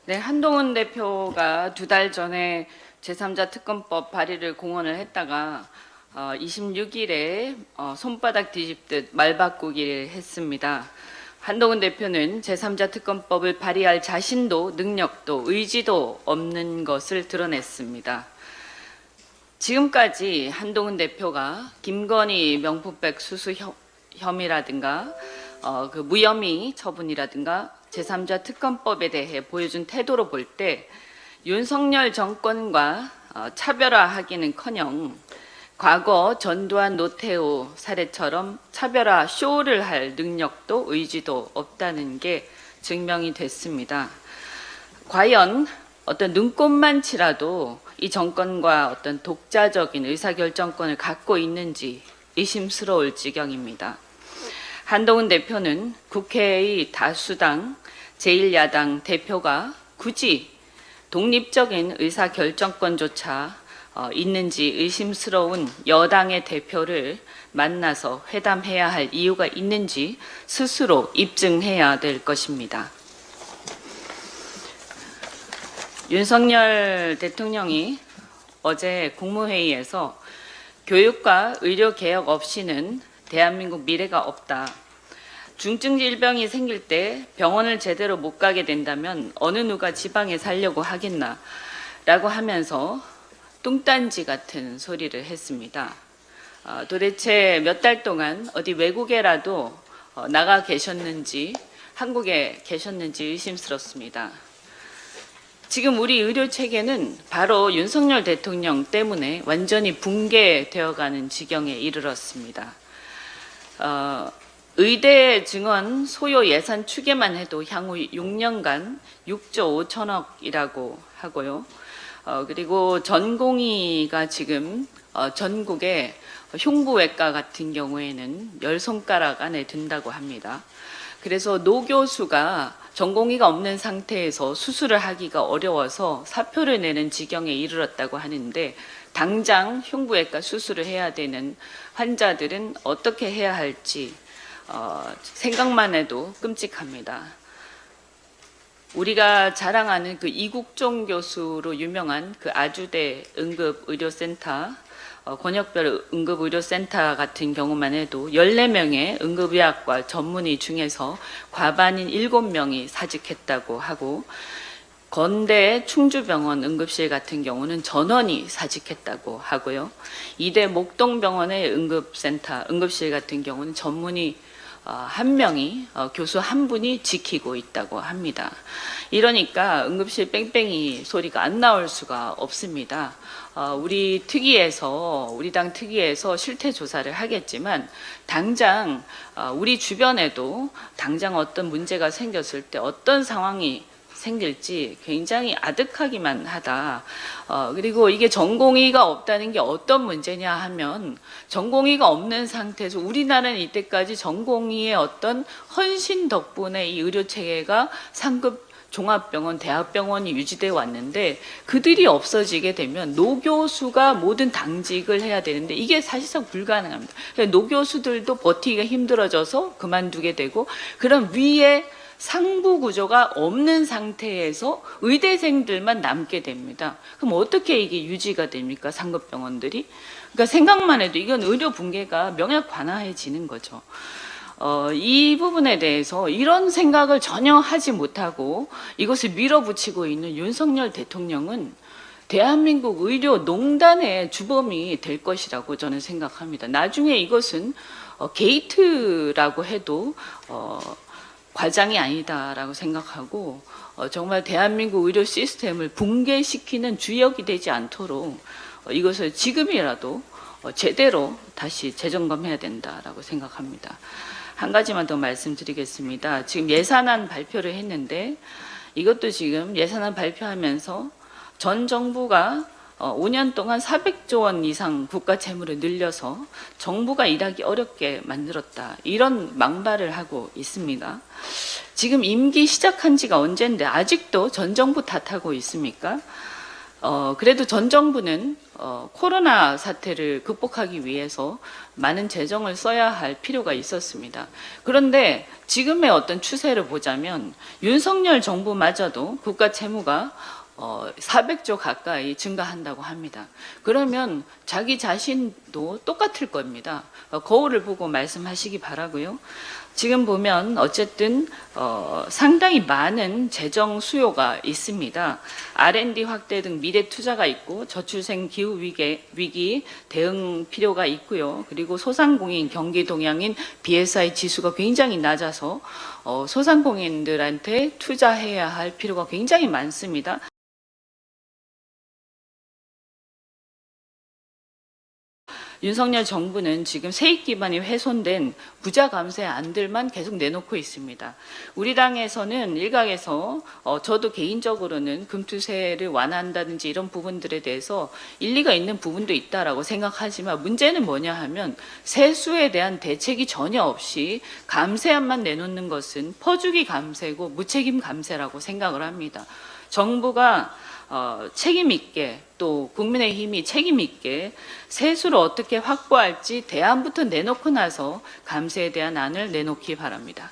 네, 한동훈 대표가 2달 전에 제3자 특검법 발의를 공언을 했다가 26일에 손바닥 뒤집듯 말 바꾸기를 했습니다. 한동훈 대표는 제3자 특검법을 발의할 자신도 능력도 의지도 없는 것을 드러냈습니다. 지금까지 한동훈 대표가 김건희 명품백 수수 혐의라든가 그 무혐의 처분이라든가 제3자 특검법에 대해 보여준 태도로 볼 때 윤석열 정권과 차별화하기는커녕 과거 전두환 노태우 사례처럼 차별화 쇼를 할 능력도 의지도 없다는 게 증명이 됐습니다. 과연 어떤 눈꼽만치라도 이 정권과 어떤 독자적인 의사결정권을 갖고 있는지 의심스러울 지경입니다. 한동훈 대표는 국회의 다수당 제1야당 대표가 굳이 독립적인 의사결정권조차 있는지 의심스러운 여당의 대표를 만나서 회담해야 할 이유가 있는지 스스로 입증해야 될 것입니다. 윤석열 대통령이 어제 국무회의에서 교육과 의료개혁 없이는 대한민국 미래가 없다. 중증 질병이 생길 때 병원을 제대로 못 가게 된다면 어느 누가 지방에 살려고 하겠나 라고 하면서 뚱딴지 같은 소리를 했습니다. 도대체 몇 달 동안 어디 외국에라도 나가 계셨는지 한국에 계셨는지 의심스럽습니다. 지금 우리 의료 체계는 바로 윤석열 대통령 때문에 완전히 붕괴되어가는 지경에 이르렀습니다. 의대 증원 소요 예산 추계만 해도 향후 6년간 6조 5천억이라고 하고요. 그리고 전공의가 지금 전국에 흉부외과 같은 경우에는 10손가락 안에 든다고 합니다. 그래서 노 교수가 전공의가 없는 상태에서 수술을 하기가 어려워서 사표를 내는 지경에 이르렀다고 하는데 당장 흉부외과 수술을 해야 되는 환자들은 어떻게 해야 할지 생각만 해도 끔찍합니다. 우리가 자랑하는 그 이국종 교수로 유명한 그 아주대 응급의료센터, 권역별 응급의료센터 같은 경우만 해도 14명의 응급의학과 전문의 중에서 과반인 7명이 사직했다고 하고 건대 충주병원 응급실 같은 경우는 전원이 사직했다고 하고요. 이대 목동병원의 응급실 같은 경우는 전문의 한 명이 교수 한 분이 지키고 있다고 합니다. 이러니까 응급실 뺑뺑이 소리가 안 나올 수가 없습니다. 우리 당 특위에서 실태 조사를 하겠지만 당장 우리 주변에도 당장 어떤 문제가 생겼을 때 어떤 상황이 생길지 굉장히 아득하기만 하다. 그리고 이게 전공의가 없다는 게 어떤 문제냐 하면 전공의가 없는 상태에서 우리나라는 이때까지 전공의의 어떤 헌신 덕분에 이 의료체계가 상급 종합병원, 대학병원이 유지되어 왔는데 그들이 없어지게 되면 노교수가 모든 당직을 해야 되는데 이게 사실상 불가능합니다. 노교수들도 버티기가 힘들어져서 그만두게 되고 그럼 위에 상부 구조가 없는 상태에서 의대생들만 남게 됩니다. 그럼 어떻게 이게 유지가 됩니까? 상급병원들이? 그러니까 생각만 해도 이건 의료 붕괴가 명약관화해지는 거죠. 이 부분에 대해서 이런 생각을 전혀 하지 못하고 이것을 밀어붙이고 있는 윤석열 대통령은 대한민국 의료농단의 주범이 될 것이라고 저는 생각합니다. 나중에 이것은 게이트라고 해도 과장이 아니다라고 생각하고 정말 대한민국 의료 시스템을 붕괴시키는 주역이 되지 않도록 이것을 지금이라도 제대로 다시 재점검해야 된다라고 생각합니다. 한 가지만 더 말씀드리겠습니다. 지금 예산안 발표를 했는데 이것도 지금 예산안 발표하면서 전 정부가 5년 동안 400조 원 이상 국가 채무를 늘려서 정부가 일하기 어렵게 만들었다. 이런 망발을 하고 있습니다. 지금 임기 시작한 지가 언젠데 아직도 전 정부 탓하고 있습니까? 그래도 전 정부는 코로나 사태를 극복하기 위해서 많은 재정을 써야 할 필요가 있었습니다. 그런데 지금의 어떤 추세를 보자면 윤석열 정부마저도 국가 채무가 400조 가까이 증가한다고 합니다. 그러면 자기 자신도 똑같을 겁니다. 거울을 보고 말씀하시기 바라고요. 지금 보면 어쨌든 상당히 많은 재정 수요가 있습니다. R&D 확대 등 미래 투자가 있고 저출생 기후 위기 대응 필요가 있고요. 그리고 소상공인 경기 동향인 BSI 지수가 굉장히 낮아서 소상공인들한테 투자해야 할 필요가 굉장히 많습니다. 윤석열 정부는 지금 세입 기반이 훼손된 부자 감세 안들만 계속 내놓고 있습니다. 우리 당에서는 일각에서 저도 개인적으로는 금투세를 완화한다든지 이런 부분들에 대해서 일리가 있는 부분도 있다라고 생각하지만 문제는 뭐냐 하면 세수에 대한 대책이 전혀 없이 감세안만 내놓는 것은 퍼주기 감세고 무책임 감세라고 생각을 합니다. 정부가 책임 있게 또 국민의힘이 책임 있게 세수를 어떻게 확보할지 대안부터 내놓고 나서 감세에 대한 안을 내놓기 바랍니다.